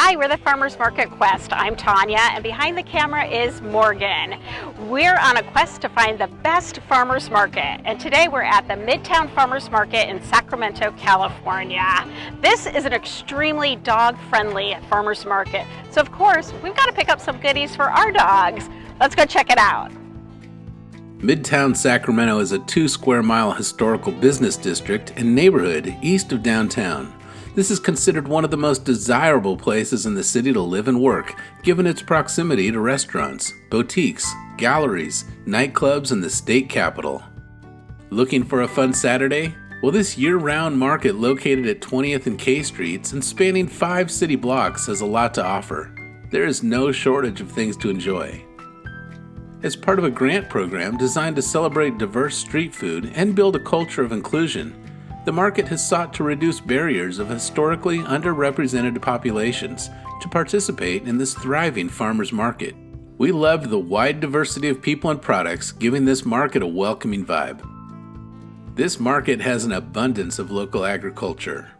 Hi, we're the Farmers Market Quest. I'm Tanya, and behind the camera is Morgan. We're on a quest to find the best farmers market, and today we're at the Midtown Farmers Market in Sacramento, California. This is an extremely dog-friendly farmers market, so of course we've got to pick up some goodies for our dogs. Let's go check it out. Midtown Sacramento is a 2-square-mile historical business district and neighborhood east of downtown. This is considered one of the most desirable places in the city to live and work, given its proximity to restaurants, boutiques, galleries, nightclubs, and the state capitol. Looking for a fun Saturday? Well, this year-round market located at 20th and K Streets and spanning 5 city blocks has a lot to offer. There is no shortage of things to enjoy. As part of a grant program designed to celebrate diverse street food and build a culture of inclusion, the market has sought to reduce barriers of historically underrepresented populations to participate in this thriving farmers market. We loved the wide diversity of people and products, giving this market a welcoming vibe. This market has an abundance of local agriculture.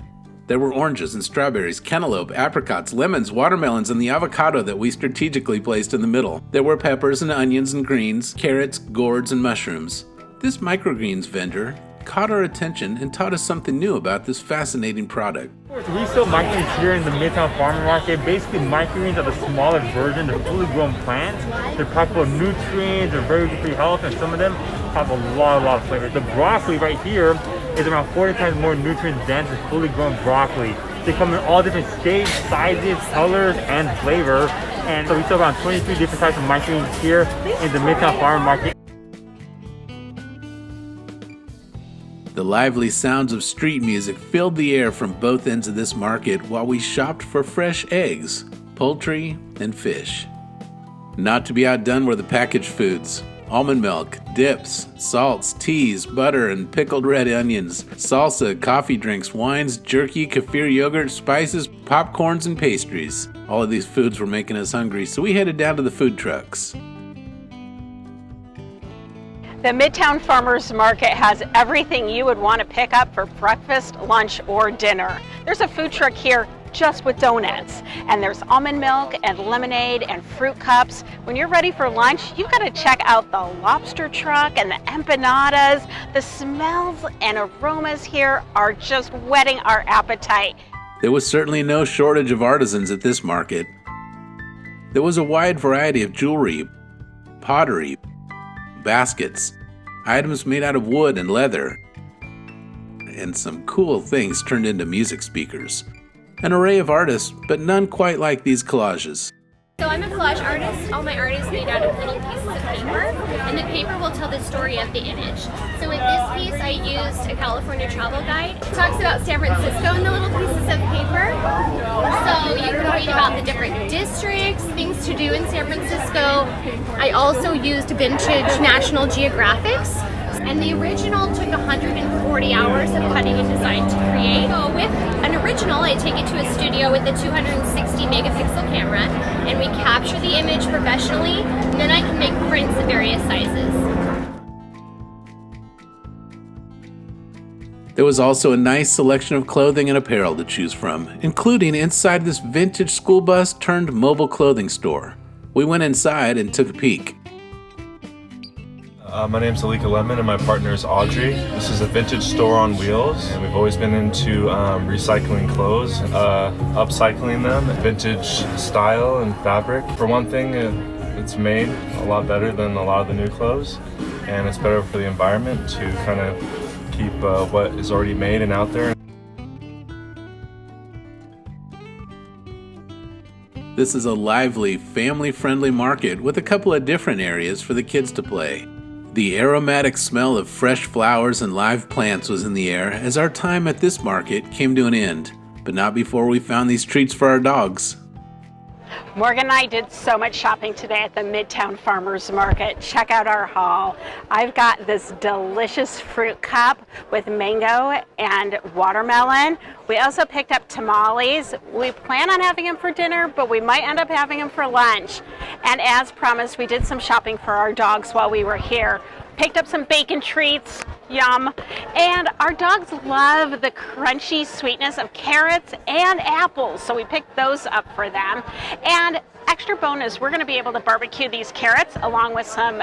There were oranges and strawberries, cantaloupe, apricots, lemons, watermelons, and the avocado that we strategically placed in the middle. There were peppers and onions and greens, carrots, gourds, and mushrooms. This microgreens vendor caught our attention and taught us something new about this fascinating product. We sell microgreens here in the Midtown Farmers Market. Basically, microgreens are the smaller version. They're fully grown plants. They're packed full of nutrients. They're very good for your health, and some of them have a lot of flavor. The broccoli right here is around 40 times more nutrient dense than fully grown broccoli. They come in all different shapes, sizes, colors, and flavor. And so we sell around 23 different types of microgreens here in the Midtown Farmers Market. The lively sounds of street music filled the air from both ends of this market while we shopped for fresh eggs, poultry, and fish. Not to be outdone were the packaged foods: almond milk, dips, salts, teas, butter, and pickled red onions, salsa, coffee drinks, wines, jerky, kefir yogurt, spices, popcorns, and pastries. All of these foods were making us hungry, so we headed down to the food trucks. The Midtown Farmers Market has everything you would want to pick up for breakfast, lunch, or dinner. There's a food truck here just with donuts, and there's almond milk and lemonade and fruit cups. When you're ready for lunch, you've got to check out the lobster truck and the empanadas. The smells and aromas here are just whetting our appetite. There was certainly no shortage of artisans at this market. There was a wide variety of jewelry, pottery, baskets, items made out of wood and leather, and some cool things turned into music speakers. An array of artists, but none quite like these collages. So I'm a collage artist. All my art is made out of little pieces of paper, and the paper will tell the story of the image. So with this piece, I used a California travel guide. It talks about San Francisco in the little pieces of paper. So you can read about the different districts, things to do in San Francisco. I also used vintage National Geographics. And the original took 140 hours of cutting and design to create. So with an original, I take it to a studio with a 260 megapixel camera, and we capture the image professionally, and then I can make prints of various sizes. There was also a nice selection of clothing and apparel to choose from, including inside this vintage school bus turned mobile clothing store. We went inside and took a peek. My name's Alika Lemon and my partner is Audrey. This is a vintage store on wheels, and we've always been into recycling clothes, upcycling them, vintage style and fabric. For one thing, it's made a lot better than a lot of the new clothes, and it's better for the environment to kind of keep what is already made and out there. This is a lively, family-friendly market with a couple of different areas for the kids to play. The aromatic smell of fresh flowers and live plants was in the air as our time at this market came to an end, but not before we found these treats for our dogs. Morgan and I did so much shopping today at the Midtown Farmers Market. Check out our haul. I've got this delicious fruit cup with mango and watermelon. We also picked up tamales. We plan on having them for dinner, but we might end up having them for lunch. And as promised, we did some shopping for our dogs while we were here. Picked up some bacon treats, Yum. And our dogs love the crunchy sweetness of carrots and apples, so we picked those up for them. And extra bonus, we're going to be able to barbecue these carrots along with some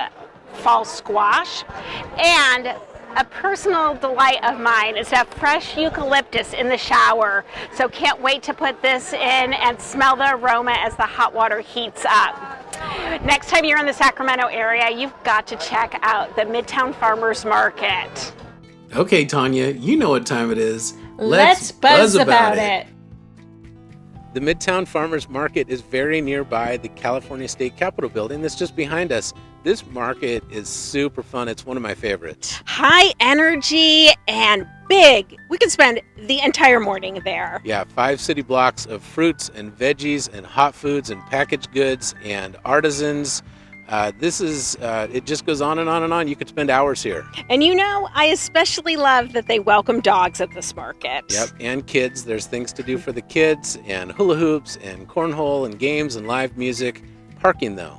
fall squash. And a personal delight of mine is to have fresh eucalyptus in the shower. So can't wait to put this in and smell the aroma as the hot water heats up. Next time you're in the Sacramento area, you've got to check out the Midtown Farmers Market. Okay, Tanya, you know what time it is. Let's buzz about it. The Midtown Farmers Market is very nearby the California State Capitol building that's just behind us. This market is super fun. It's one of my favorites. High energy and big. We could spend the entire morning there. Yeah, 5 city blocks of fruits and veggies and hot foods and packaged goods and artisans. It just goes on and on and on. You could spend hours here. And you know, I especially love that they welcome dogs at this market. Yep, and kids. There's things to do for the kids, and hula hoops, and cornhole, and games, and live music. Parking, though.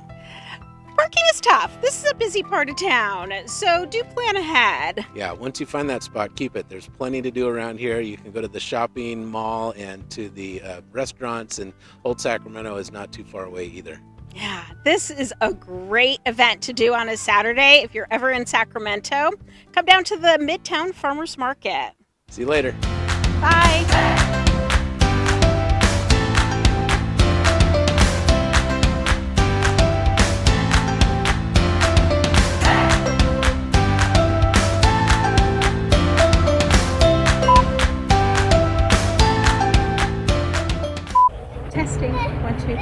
Parking is tough. This is a busy part of town, so do plan ahead. Yeah, once you find that spot, keep it. There's plenty to do around here. You can go to the shopping mall and to the restaurants, and Old Sacramento is not too far away either. Yeah, this is a great event to do on a Saturday. If you're ever in Sacramento, come down to the Midtown Farmers Market. See you later. Bye. Testing. 1, 2, 3.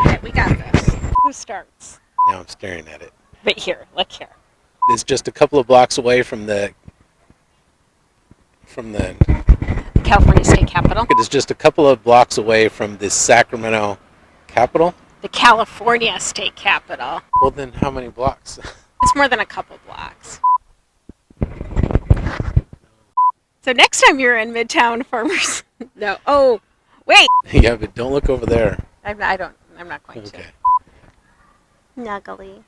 Okay, we got this. Who starts? Now I'm staring at it. But here, look here. It's just a couple of blocks away from the California State Capitol. It is just a couple of blocks away from the Sacramento Capitol. The California State Capitol. Well, then how many blocks? It's more than a couple blocks. So next time you're in Midtown Farmers... No. Oh, wait. Yeah, but don't look over there. I'm not going Okay. to. Nuggly.